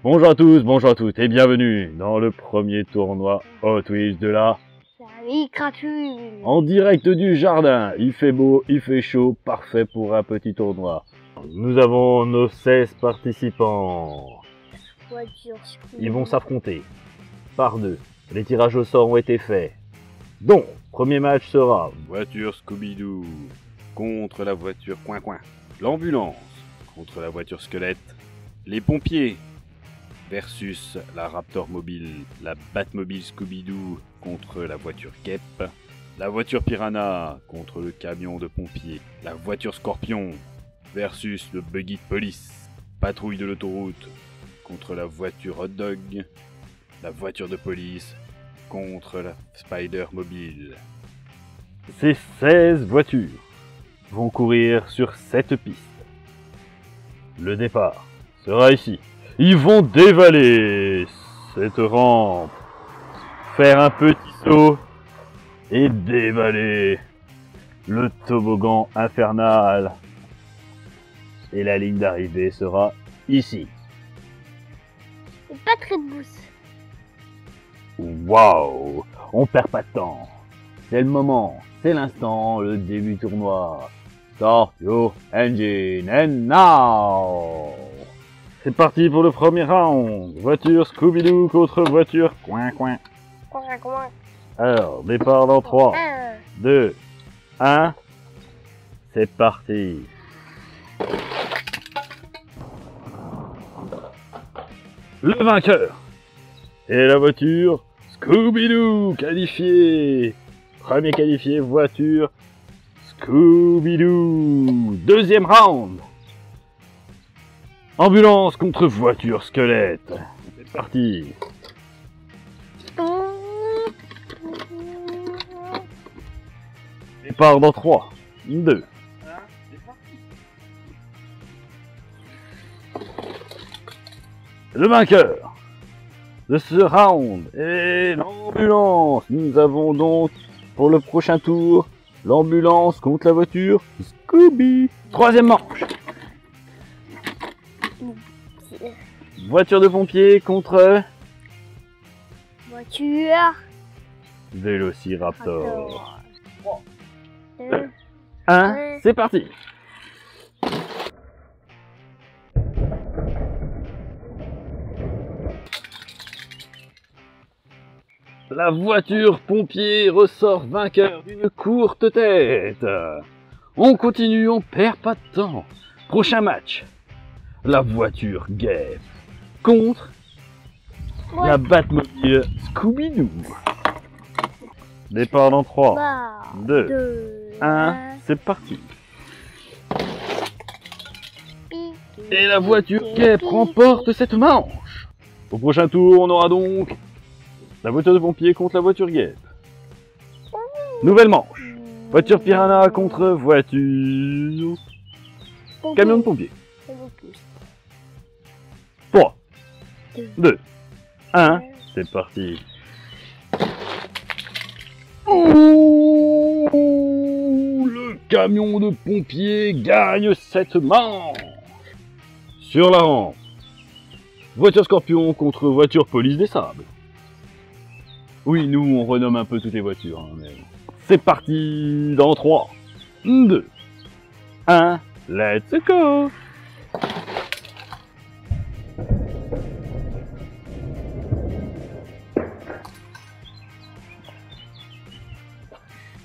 Bonjour à tous, bonjour à toutes et bienvenue dans le premier tournoi Hot Wheels de la gratuit. En direct du jardin. Il fait beau, il fait chaud, parfait pour un petit tournoi. Nous avons nos 16 participants. Ils vont s'affronter par deux. Les tirages au sort ont été faits. Donc, premier match sera voiture Scooby-Doo contre la voiture Coin-Coin. L'ambulance contre la voiture Squelette. Les pompiers versus la Raptor Mobile. La Batmobile Scooby-Doo contre la voiture Kep. La voiture Piranha contre le camion de pompiers. La voiture Scorpion versus le buggy de police. Patrouille de l'autoroute contre la voiture Hot Dog. La voiture de police contre la Spider Mobile. Ces 16 voitures vont courir sur cette piste. Le départ sera ici. Ils vont dévaler cette rampe, faire un petit saut et dévaler le toboggan infernal. Et la ligne d'arrivée sera ici. C'est pas très de boost. Waouh! On perd pas de temps. C'est le moment, c'est l'instant, le début du tournoi. Start your engine and now! C'est parti pour le premier round. Voiture Scooby-Doo contre voiture Coin-Coin. Alors, départ dans 3, 2, 1. C'est parti. Le vainqueur est la voiture Scooby-Doo qualifiée. Premier qualifié, voiture Scooby-Doo. Deuxième round. Ambulance contre voiture Squelette. C'est parti. Départ dans 3, 2. Le vainqueur de ce round est l'ambulance. Nous avons donc pour le prochain tour l'ambulance contre la voiture Scooby. Troisième manche. Voiture de pompier contre voiture Vélociraptor. 2, 1, c'est parti. La voiture pompier ressort vainqueur d'une courte tête. On continue, on perd pas de temps. Prochain match. La voiture Gap contre la Batmobile Scooby-Doo. Départ dans 3, 2, 1, c'est parti. Et la voiture Gap remporte cette manche. Au prochain tour, on aura donc la voiture de pompier contre la voiture Gap. Nouvelle manche. Voiture Piranha contre voiture camion de pompier. 3, 2, 1, c'est parti. Ouh, le camion de pompier gagne cette manche. Sur la rampe, voiture Scorpion contre voiture police des sables. Oui, nous on renomme un peu toutes les voitures. Hein, mais... C'est parti dans 3, 2, 1, let's go.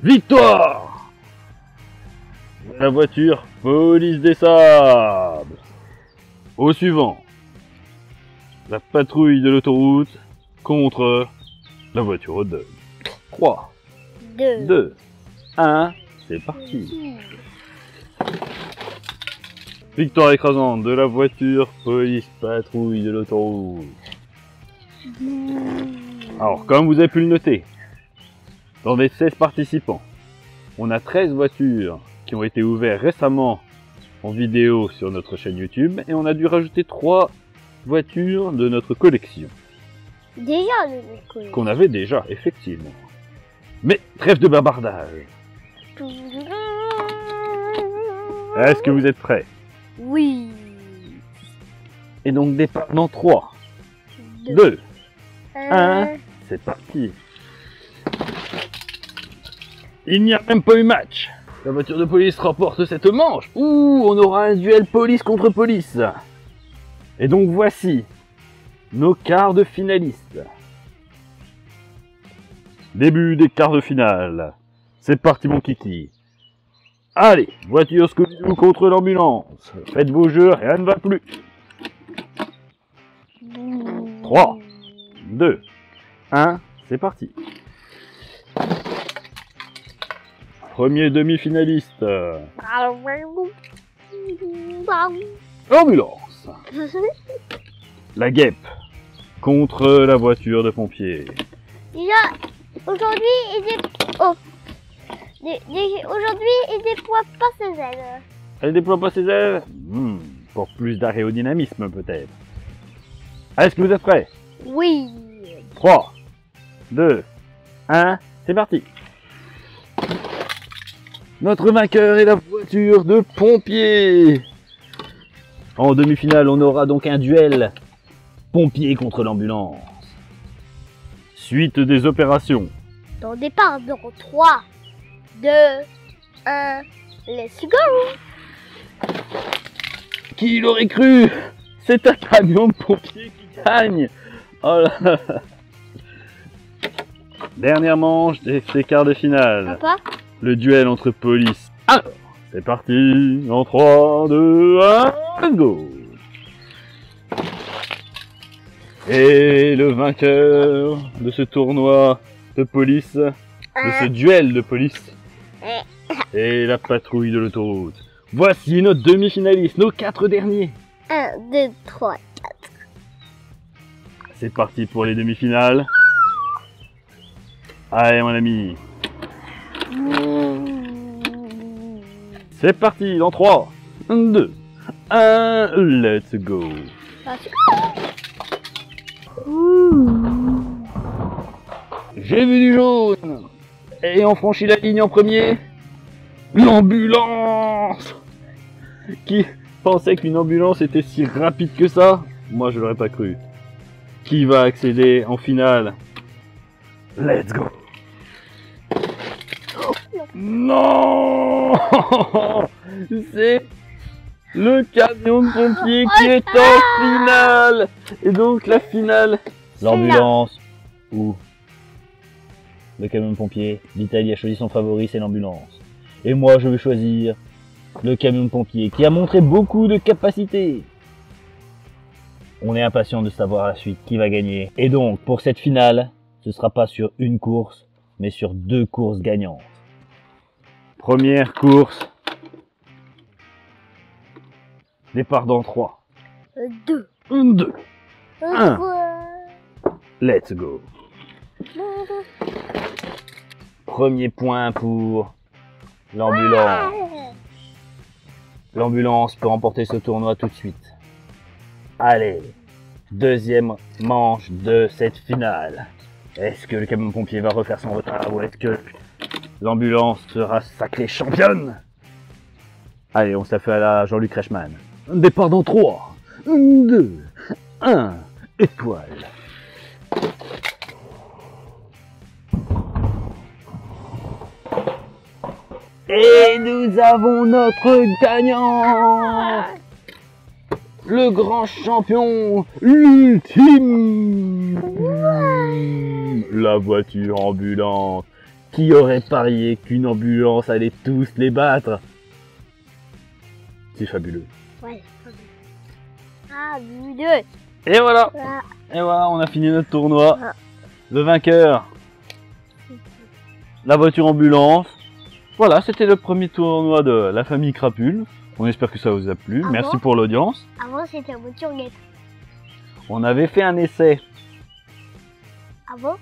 Victoire! La voiture police des sables. Au suivant, la patrouille de l'autoroute contre la voiture Hot Dog. 3, 2, 1, c'est parti. Victoire écrasante de la voiture police patrouille de l'autoroute. Alors, comme vous avez pu le noter, dans les 16 participants, on a 13 voitures qui ont été ouvertes récemment en vidéo sur notre chaîne YouTube et on a dû rajouter 3 voitures de notre collection. Déjà de l'école. Qu'on avait déjà, effectivement. Mais trêve de bavardage. Est-ce que vous êtes prêts? Oui. Et donc départ dans 3, 2. Euh, C'est parti. Il n'y a même pas eu match. La voiture de police remporte cette manche. Ouh, on aura un duel police contre police. Et donc voici nos quarts de finalistes. Début des quarts de finale. C'est parti mon kiki. Allez, voiture Scooby-Doo contre l'ambulance. Faites vos jeux, rien ne va plus. 3, 2, 1, c'est parti. Premier demi-finaliste. Ambulance. La guêpe contre la voiture de pompiers. Déjà, aujourd'hui, aujourd'hui, il déploie pas ses ailes. Elle déploie pas ses ailes. Pour plus d'aérodynamisme peut-être. Est-ce que vous êtes prêts? Oui. 3, 2, 1, c'est parti. Notre vainqueur est la voiture de pompiers. En demi-finale, on aura donc un duel pompier contre l'ambulance. Suite des opérations. Dans départ dans 3, 2, 1, let's go. Qui l'aurait cru? C'est un camion de pompiers qui gagne. Oh là là. Dernière manche des quarts de finale. Papa, Le duel entre police. Alors, c'est parti. En 3, 2, 1, let's go. Et le vainqueur de ce tournoi de police, de ce duel de police, et la patrouille de l'autoroute. Voici nos demi-finalistes, nos 4 derniers. 1, 2, 3. C'est parti pour les demi-finales. Allez mon ami. C'est parti dans 3, 2, 1, let's go. J'ai vu du jaune. Et on franchit la ligne en premier. L'ambulance. Qui pensait qu'une ambulance était si rapide que ça? Moi je l'aurais pas cru. Qui va accéder en finale? Let's go. Non. C'est le camion de pompiers qui est en finale. Et donc la finale, l'ambulance ou le camion de pompiers. L'Italie a choisi son favori, c'est l'ambulance. Et moi je vais choisir le camion de pompiers qui a montré beaucoup de capacité. On est impatient de savoir la suite, qui va gagner. Et donc pour cette finale, ce sera pas sur une course, mais sur 2 courses gagnantes. Première course. Départ dans 3, 2, 2, 1. 3. Let's go. Premier point pour l'ambulance. L'ambulance peut remporter ce tournoi tout de suite. Allez, deuxième manche de cette finale. Est-ce que le camion pompier va refaire son retard ou est-ce que l'ambulance sera sacrée championne? Allez, on se la fait à la Jean-Luc Reichmann. Départ dans 3, 2, 1, étoile. Et nous avons notre gagnant, le grand champion ultime, la voiture ambulance. Qui aurait parié qu'une ambulance allait tous les battre? C'est fabuleux. Ouais. Ah, 2. Et voilà, Voilà. et voilà, on a fini notre tournoi. Le vainqueur, la voiture ambulance. Voilà, c'était le premier tournoi de la famille Crapule. On espère que ça vous a plu. Ah Merci bon pour l'audience. Avant, c'était en voiture guette. On avait fait un essai. Avant,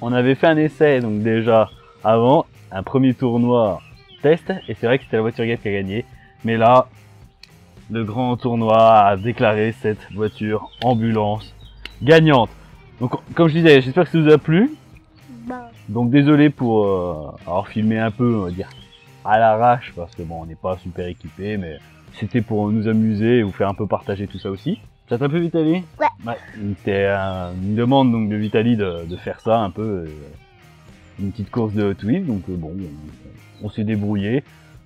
On avait fait un essai, donc déjà, avant, un premier tournoi test. Et c'est vrai que c'était la voiture guette qui a gagné. Mais là, le grand tournoi a déclaré cette voiture ambulance gagnante. Donc, comme je disais, j'espère que ça vous a plu. bah, Donc désolé pour avoir filmé un peu, on va dire, à l'arrache parce que bon, on n'est pas super équipé, mais c'était pour nous amuser et vous faire un peu partager tout ça aussi. Ça t'a plu, Vitaly? Ouais. C'était une demande donc de Vitaly de faire ça un peu, une petite course de Hot Wheels, donc bon, on s'est débrouillé.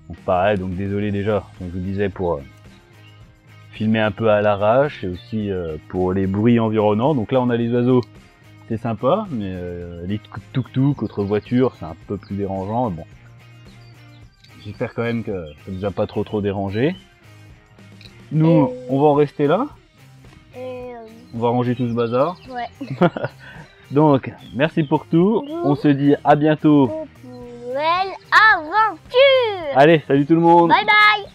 Donc pareil, donc désolé déjà, comme je vous disais, pour filmer un peu à l'arrache et aussi pour les bruits environnants. Donc là on a les oiseaux, c'est sympa, mais les tuk-tuk, autres voitures, c'est un peu plus dérangeant. Bon, j'espère quand même que ça vous a pas trop dérangé. Nous, on va en rester là. Et On va ranger tout ce bazar. ouais. Donc, merci pour tout. On se dit à bientôt. Pour une nouvelle aventure. Allez, salut tout le monde. Bye bye.